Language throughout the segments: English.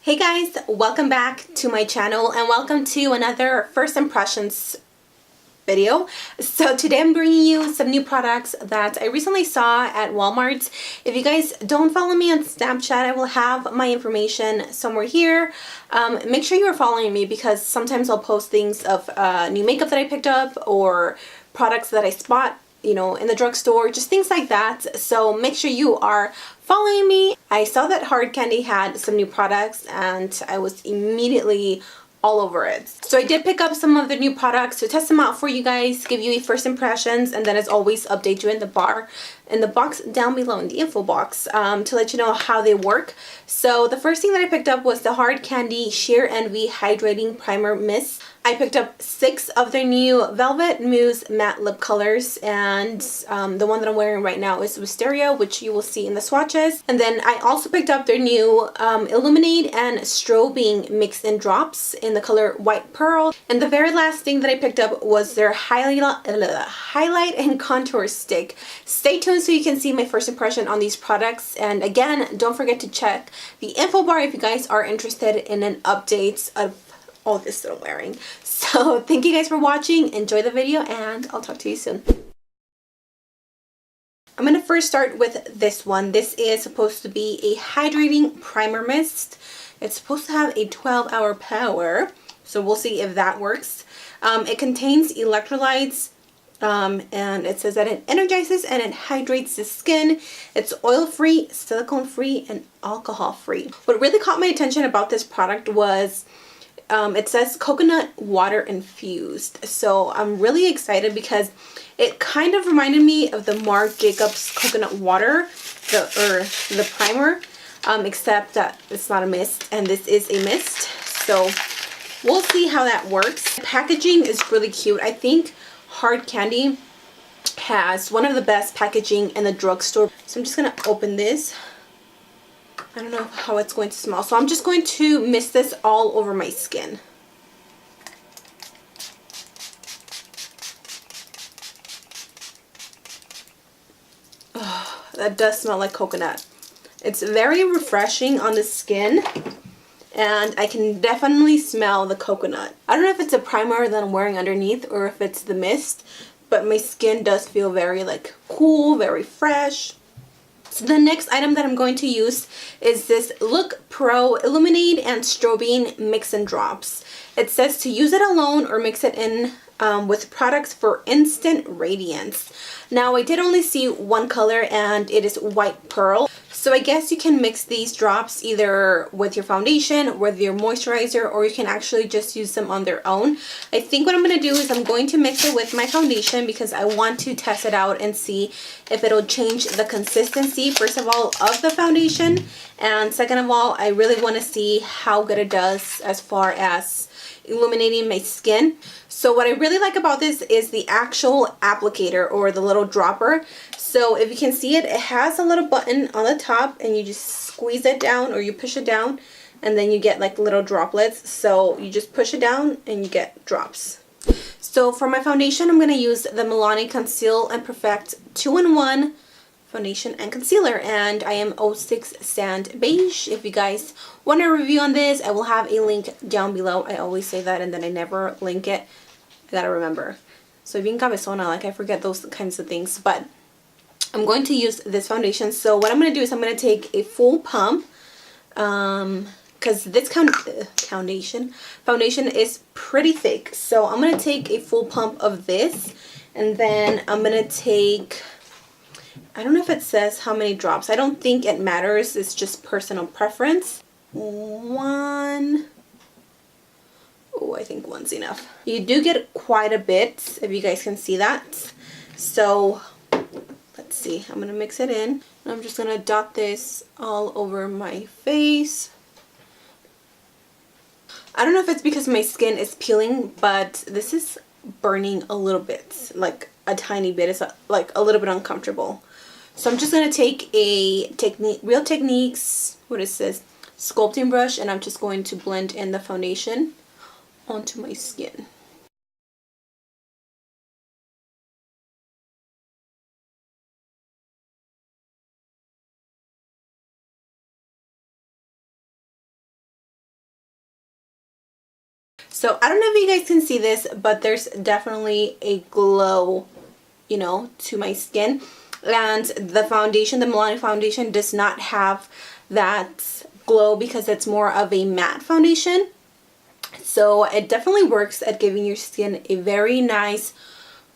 Hey guys, welcome back to my channel and welcome to another first impressions video. So today I'm bringing you some new products that I recently saw at Walmart. If you guys don't follow me on Snapchat, I will have my information somewhere here. Make sure you are following me because sometimes I'll post things of new makeup that I picked up or products that I spot, you know, in the drugstore, just things like that. So make sure you are following me. I saw that Hard Candy had some new products and I was immediately all over it. So I did pick up some of the new products to test them out for you guys, give you a first impressions, and then as always update you in the box down below in the info box to let you know how they work. So the first thing that I picked up was the Hard Candy Sheer Envy Hydrating Primer Mist. I picked up 6 of their new Velvet Mousse matte lip colors, and the one that I'm wearing right now is Wisteria, which you will see in the swatches. And then I also picked up their new Illuminate and Strobing Mix in Drops in the color White Pearl. And the very last thing that I picked up was their highlight and contour stick. Stay tuned so you can see my first impression on these products. And again, don't forget to check the info bar if you guys are interested in an update of all this that I'm wearing. So thank you guys for watching, enjoy the video, and I'll talk to you soon. I'm going to first start with this one. This is supposed to be a hydrating primer mist. It's supposed to have a 12-hour power, so we'll see if that works. It contains electrolytes, and it says that it energizes and it hydrates the skin. It's oil-free, silicone-free, and alcohol-free. What really caught my attention about this product was it says coconut water infused. So I'm really excited because it kind of reminded me of the Marc Jacobs coconut water, the primer, except that it's not a mist and this is a mist. So we'll see how that works. The packaging is really cute. I think Hard Candy has one of the best packaging in the drugstore. So I'm just gonna open this. I don't know how it's going to smell, so I'm just going to mist this all over my skin. Oh, that does smell like coconut. It's very refreshing on the skin, and I can definitely smell the coconut. I don't know if it's a primer that I'm wearing underneath or if it's the mist, but my skin does feel very like cool, very fresh. So the next item that I'm going to use is this Look Pro Illuminate and Strobing Mix and Drops. It says to use it alone or mix it in with products for instant radiance. Now I did only see one color and it is White Pearl. So I guess you can mix these drops either with your foundation, with your moisturizer, or you can actually just use them on their own. I think what I'm going to do is I'm going to mix it with my foundation because I want to test it out and see if it'll change the consistency, first of all, of the foundation. And second of all, I really want to see how good it does as far as illuminating my skin. So what I really like about this is the actual applicator or the little dropper. So if you can see it, it has a little button on the top and you just squeeze it down or you push it down and then you get like little droplets. So you just push it down and you get drops. So for my foundation, I'm going to use the Milani Conceal and Perfect 2-in-1 foundation and concealer, and I am 06 Sand Beige. If you guys want a review on this, I will have a link down below. I always say that and then I never link it. I gotta remember. So bien cabezona, like I forget those kinds of things, but I'm going to use this foundation. So what I'm going to do is I'm going to take a full pump because this foundation is pretty thick. So I'm going to take a full pump of this, and then I'm going to take, I don't know if it says how many drops. I don't think it matters. It's just personal preference. One. Oh, I think one's enough. You do get quite a bit, if you guys can see that. So let's see. I'm going to mix it in. I'm just going to dot this all over my face. I don't know if it's because my skin is peeling, but this is burning a little bit, like a tiny bit. It's like a little bit uncomfortable. So I'm just going to take a Real Techniques, what is this, sculpting brush, and I'm just going to blend in the foundation onto my skin. So I don't know if you guys can see this, but there's definitely a glow, you know, to my skin. And the foundation, the Milani foundation, does not have that glow because it's more of a matte foundation. So it definitely works at giving your skin a very nice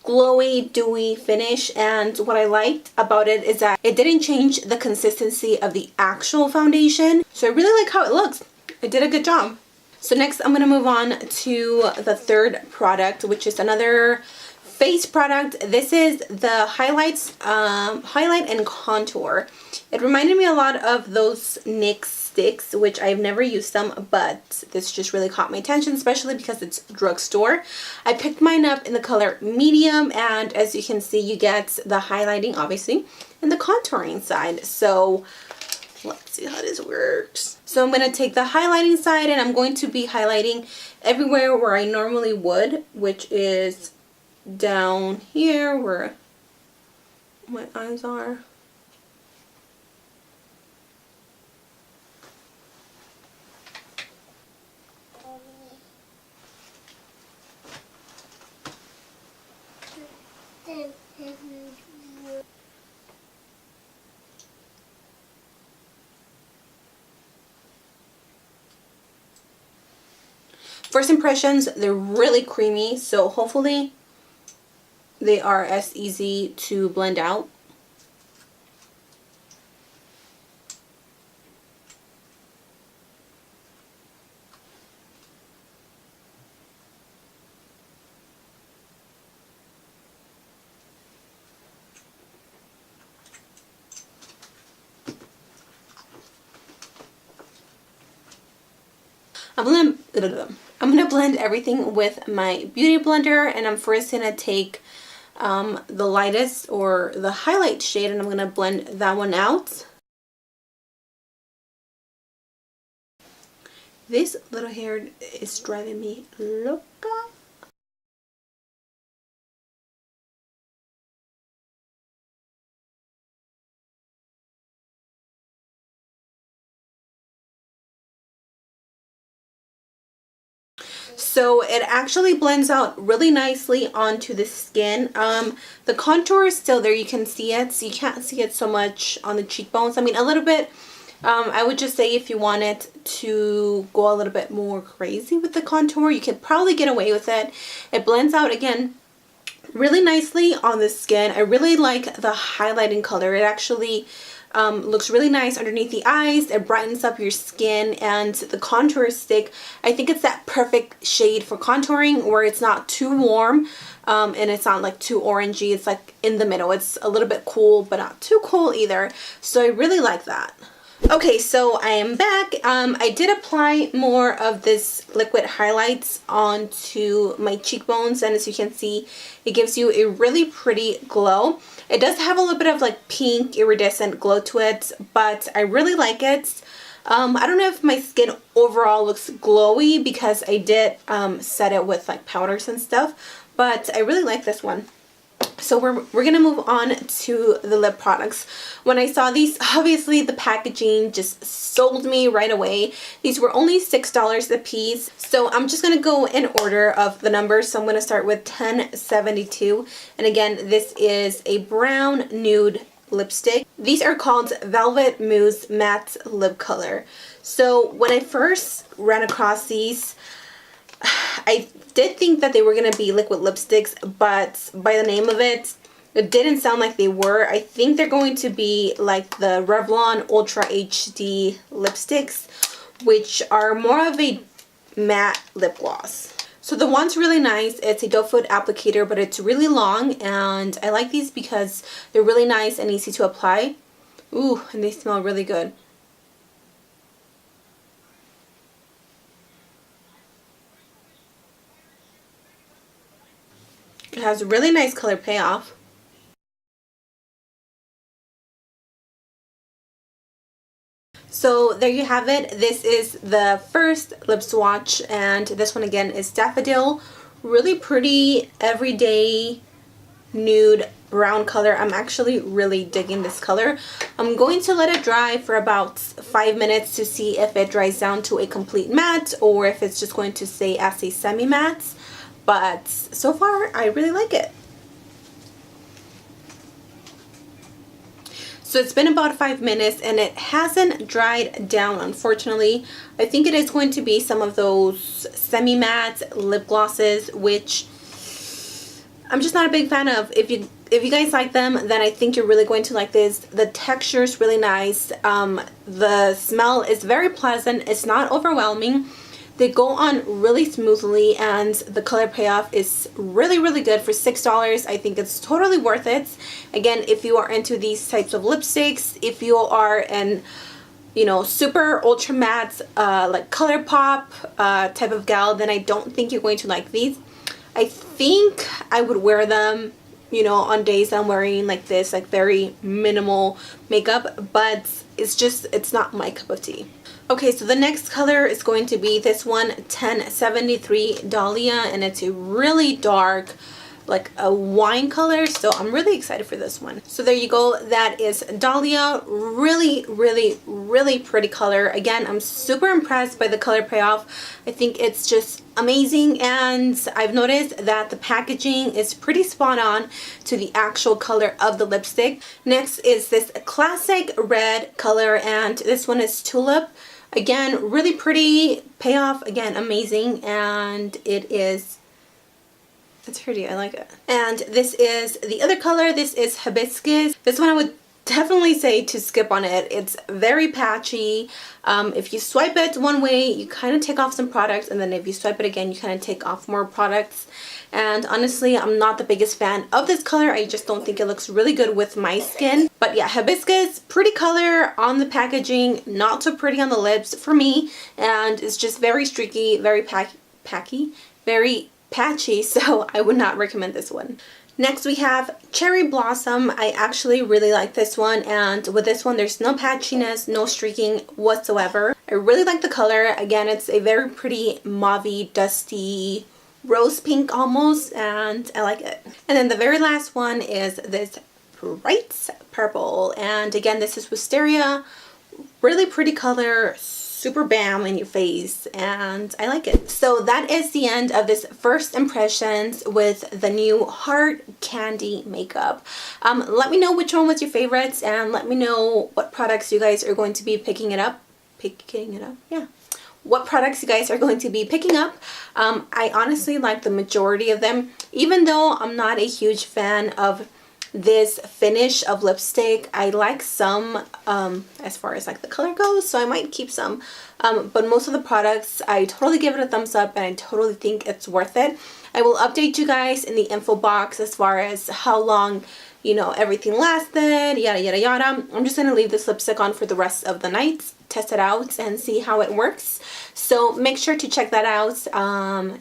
glowy, dewy finish. And what I liked about it is that it didn't change the consistency of the actual foundation. So I really like how it looks. It did a good job. So next I'm going to move on to the third product, which is another face product. This is the highlight and contour. It reminded me a lot of those NYX sticks, which I've never used them, but this just really caught my attention, especially because it's drugstore. I picked mine up in the color medium, and as you can see, you get the highlighting obviously and the contouring side. So let's see how this works. So I'm going to take the highlighting side and I'm going to be highlighting everywhere where I normally would, which is down here where my eyes are. First impressions, they're really creamy, so hopefully they are as easy to blend out. I'm gonna blend everything with my beauty blender, and I'm first gonna take the lightest or the highlight shade, and I'm gonna blend that one out. This little hair is driving me loca. So it actually blends out really nicely onto the skin. The contour is still there, you can see it, so you can't see it so much on the cheekbones. I mean, a little bit. I would just say if you wanted to go a little bit more crazy with the contour, you can probably get away with it. It blends out again really nicely on the skin. I really like the highlighting color. It actually looks really nice underneath the eyes. It brightens up your skin, and the contour stick, I think it's that perfect shade for contouring where it's not too warm and it's not like too orangey. It's like in the middle. It's a little bit cool but not too cool either. So I really like that. Okay, so I am back. I did apply more of this liquid highlights onto my cheekbones, and as you can see, it gives you a really pretty glow. It does have a little bit of like pink iridescent glow to it, but I really like it. I don't know if my skin overall looks glowy because I did set it with like powders and stuff, but I really like this one. So we're gonna move on to the lip products. When I saw these, obviously the packaging just sold me right away. These were only $6 a piece. So I'm just gonna go in order of the numbers. So I'm gonna start with 1072. And again, this is a brown nude lipstick. These are called Velvet Mousse Matte Lip Color. So when I first ran across these, I did think that they were going to be liquid lipsticks, but by the name of it, it didn't sound like they were. I think they're going to be like the Revlon Ultra HD lipsticks, which are more of a matte lip gloss. So the one's really nice. It's a doe foot applicator, but it's really long, and I like these because they're really nice and easy to apply. Ooh, and they smell really good. It has a really nice color payoff. So there you have it. This is the first lip swatch, and this one again is Daffodil. Really pretty everyday nude brown color. I'm actually really digging this color. I'm going to let it dry for about 5 minutes to see if it dries down to a complete matte or if it's just going to stay as a semi-matte. But so far, I really like it. So it's been about 5 minutes and it hasn't dried down, unfortunately. I think it is going to be some of those semi-matte lip glosses, which I'm just not a big fan of. If you guys like them, then I think you're really going to like this. The texture is really nice. The smell is very pleasant. It's not overwhelming. They go on really smoothly and the color payoff is really, really good for $6. I think it's totally worth it. Again, if you are into these types of lipsticks, if you are an, you know, super ultra matte, like ColourPop type of gal, then I don't think you're going to like these. I think I would wear them, you know, on days I'm wearing like this, like very minimal makeup, but it's not my cup of tea. Okay, so the next color is going to be this one, 1073 Dahlia, and it's a really dark, like a wine color, so I'm really excited for this one. So there you go, that is Dahlia. Really, really, really pretty color. Again, I'm super impressed by the color payoff. I think it's just amazing, and I've noticed that the packaging is pretty spot on to the actual color of the lipstick. Next is this classic red color, and this one is Tulip. Again, really pretty payoff, again, amazing, and it's pretty, I like it. And this is the other color. This is Hibiscus. This one I would definitely say to skip on it. It's very patchy. If you swipe it one way, you kind of take off some products, and then if you swipe it again, you kind of take off more products. And honestly, I'm not the biggest fan of this color. I just don't think it looks really good with my skin. But yeah, Hibiscus, pretty color on the packaging, not so pretty on the lips for me, and it's just very streaky, very very patchy, so I would not recommend this one. Next we have Cherry Blossom. I actually really like this one, and with this one there's no patchiness, no streaking whatsoever. I really like the color. Again, it's a very pretty mauvey, dusty, rose pink almost, and I like it. And then the very last one is this bright purple, and again, this is Wisteria. Really pretty color, super bam in your face, and I like it. So that is the end of this first impressions with the new Hard Candy makeup. Let me know which one was your favorites, and let me know what products you guys are going to be picking it up, yeah, what products you guys are going to be picking up. I honestly like the majority of them, even though I'm not a huge fan of this finish of lipstick. I like some as far as like the color goes, so I might keep some, but most of the products I totally give it a thumbs up, and I totally think it's worth it. I will update you guys in the info box as far as how long, you know, everything lasted, yada yada yada. I'm just gonna leave this lipstick on for the rest of the night, test it out and see how it works. So make sure to check that out.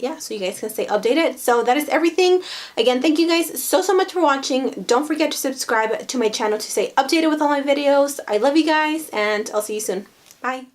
Yeah, so you guys can stay updated. So that is everything. Again, thank you guys so much for watching. Don't forget to subscribe to my channel to stay updated with all my videos. I love you guys, and I'll see you soon. Bye.